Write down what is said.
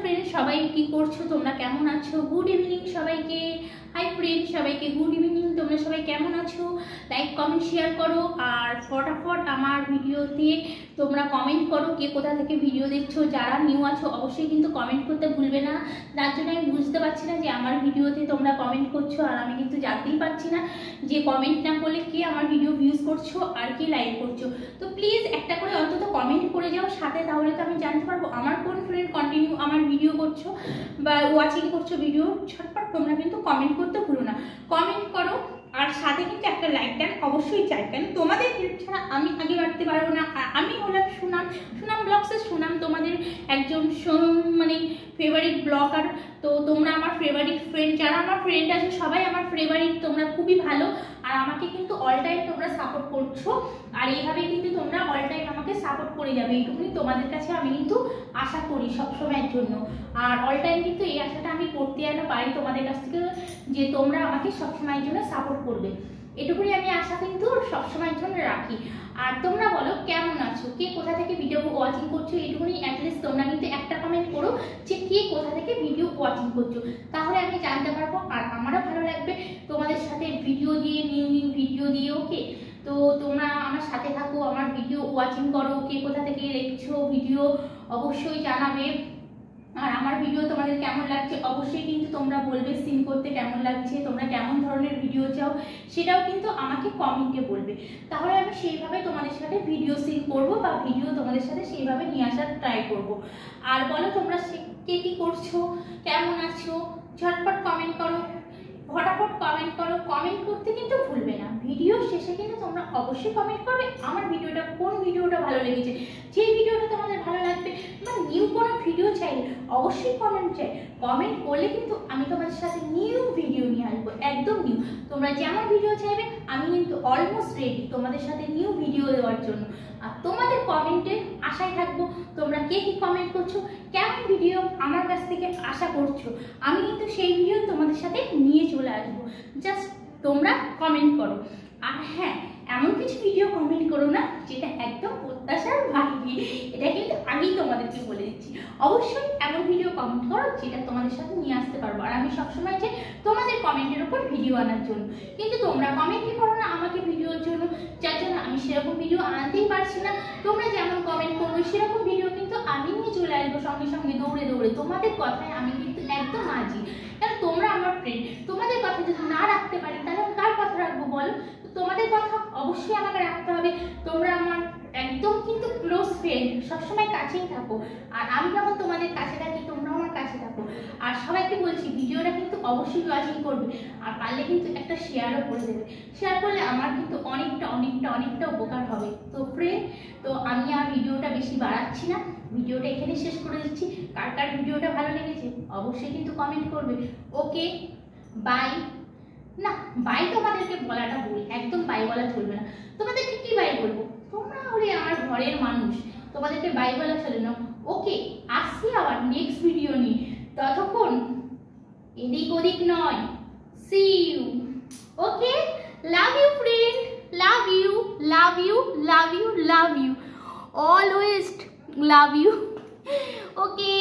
Friend, সবাই কি করছো? তোমরা কেমন আছো? গুড ইভিনিং সবাইকে। হাই ফ্রেন্ড, সবাইকে গুড ইভিনিং। তোমরা সবাই কেমন আছো? লাইক কমেন্ট শেয়ার করো, আর ফটাফট আমার ভিডিওতে তোমরা কমেন্ট করো কে কোথা থেকে ভিডিও দেখছো। যারা নিউ আছো অবশ্যই কিন্তু কমেন্ট করতে ভুলবে না। তার জন্য আমি বুঝতে পারছি না যে আমার ভিডিওতে তোমরা কমেন্ট করছো, আর আমি কিন্তু জানতেই পারছি না যে কমেন্ট না করলে কে আমার ভিডিও ভিউজ করছো আর কে লাইক করছো। তো প্লিজ একটা করে অন্তত কমেন্ট করে যাও সাথে, তাহলে তো আমি জানতে পারবো আমার কোন ফ্রেন্ড কন্টিনিউ আমার ভিডিও করছো বা ওয়াচিং করছো ভিডিও। ঝটপট তোমরা কিন্তু কমেন্ট করতে ভুলো না, কমেন্ট করো। আর সাথে কিন্তু একটা লাইক দেন অবশ্যই চাই, কেন তোমাদের হেল্প ছাড়া আমি আগে বাড়তে পারবো না। আর আমি হলাম সুনাম, সুনাম ব্লগসের সুনাম, তোমাদের একজন মানে ফেভারিট ব্লগার। তো তোমরা আমার ফেভারিট ফ্রেন্ড, যারা আমার ফ্রেন্ড আছে সবাই আমার ফেভারিট, তোমরা খুবই ভালো। আর আমাকে কিন্তু অল টাইম তোমরা সাপোর্ট করছো, আর এইভাবে কিন্তু তোমরা অল টাইম আমাকে সাপোর্ট করে যাবে, এইটুকুনি তোমাদের কাছে আমি কিন্তু আশা করি সবসময়ের জন্য। আর অল টাইম কিন্তু এই আশাটা আমি করতে যেন পারি তোমাদের কাছ থেকে, যে তোমরা আমাকে সবসময়ের জন্য সাপোর্ট করবে, এটুকুনি আমি আশা কিন্তু সবসময়ের জন্য রাখি। আর তোমরা বলো কেমন আছো, কে কোথা থেকে ভিডিও ওয়াচিং করছো, এইটুকুনি অ্যাটলিস্ট তোমরা কিন্তু একটা কমেন্ট করো যে কে কোথা থেকে ভিডিও ওয়াচিং করছো, তাহলে আমি জানতে পারবো আর আমারও ভালো লাগবে তোমাদের সাথে ভিডিও দিয়ে, নিউ নিউ ভিডিও দিয়ে। ওকে, তো তোমরা আমার সাথে থাকো, আমার ভিডিও ওয়াচিং করো, কে কোথা থেকে দেখছো ভিডিও অবশ্যই জানাবে। আর আমার ভিডিও তোমাদের কেমন লাগছে অবশ্যই কিন্তু তোমরা বলবে, সিন করতে কেমন লাগছে, তোমরা কেমন ধরনের ভিডিও চাও সেটাও কিন্তু আমাকে কমেন্টে বলবে, তাহলে আমি সেইভাবে তোমাদের সাথে ভিডিও সিন করব বা ভিডিও তোমাদের সাথে সেইভাবে নিয়ে আসার ট্রাই করব। আর বলো তোমরা কে কি করছো, কেমন আছো, ঝটপট কমেন্ট করো, ফটাফট কমেন্ট করো। কমেন্ট করতে কিন্তু ভুলবে না, ভিডিও শেষে কিন্তু তোমরা অবশ্যই কমেন্ট করবে আমার ভিডিওটা, কোন ভিডিওটা ভালো লেগেছে, যে ভিডিওটা তোমাদের ভালো লাগবে বা নিউ কোনো ভিডিও চাইলে অবশ্যই কমেন্ট চাই। কমেন্ট করলে কিন্তু আমি তোমাদের সাথে নিউ ভিডিও নিয়ে আসবো, একদম নিউ। তোমরা যেমন ভিডিও চাইবে আমি কিন্তু অলমোস্ট রেডি তোমাদের সাথে নিউ ভিডিও দেওয়ার জন্য। আর তোমাদের কমেন্টের আশায় থাকবো, তোমরা কে কি কমেন্ট করছো, কেমন ভিডিও আমার কাছ থেকে আশা করছো, আমি কিন্তু সেই ভিডিও তোমাদের সাথে নিয়ে চলে আসবো। জাস্ট তোমরা কমেন্ট করো। আর হ্যাঁ, এমন কিছু ভিডিও কমেন্ট করো না যেটা একদম প্রত্যাশার বাইরে, এটা কিন্তু আগেই তোমাদেরকে বলে দিচ্ছি। অবশ্যই এমন ভিডিও কমেন্ট করো যেটা তোমাদের সাথে নিয়ে আসতে পারবো, আর আমি সবসময় চাই তোমাদের কমেন্টের উপর ভিডিও আনার জন্য। কিন্তু তোমরা কমেন্টই করো না আমাকে ভিডিওর জন্য, যার জন্য আমি সেরকম ভিডিও আনতেই পারছি না। তোমরা যেমন কমেন্ট করবে সেরকম ভিডিও কিন্তু আমি নিয়ে চলে আসবো সঙ্গে সঙ্গে দৌড়ে দৌড়ে। তোমাদের কথায় আমি কিন্তু একদম রাজি, কারণ তোমরা আমার ফ্রেন্ড। তোমাদের কথা যদি না রাখতে পারি তাহলে আমি কার কথা রাখবো বলো? তোমাদের কথা অবশ্যই আমাকে রাখতে হবে। তোমরা আমার একদম কিন্তু ক্লোজ ফ্রেন্ড, সবসময় কাছেই থাকো। আর আমি যখন তোমাদের কাছে থাকি তোমরা আমার কাছে থাকো। আর সবাইকে বলছি ভিডিওটা কিন্তু অবশ্যই ওয়াচিং করবে, আর পারলে কিন্তু একটা শেয়ারও করে দেবে। শেয়ার করলে আমার কিন্তু অনেকটা অনেকটা অনেকটা উপকার হবে। তো ফ্রেন্ড, তো আমি আর ভিডিওটা বেশি বাড়াচ্ছি না, ভিডিওটা এখানে শেষ করে দিচ্ছি। কার কার ভিডিওটা ভালো লেগেছে অবশ্যই কিন্তু কমেন্ট করবে। ওকে, বাই। না, বাই তোমাদেরকে বলাটা ভুল, একদম বাই বলা চলবে না। তোমাদেরকে কি বাই বলবো, তোমরা হলে আমার ঘরের মানুষ, তোমাদেরকে বাই বলা চলে না। ওকে, আসছি আবার নেক্সট ভিডিও নিয়ে, ততক্ষণ এদিক ওদিক নয়, see you. Okay, love you friend, love you, love you, love you, love you, always love you. Okay.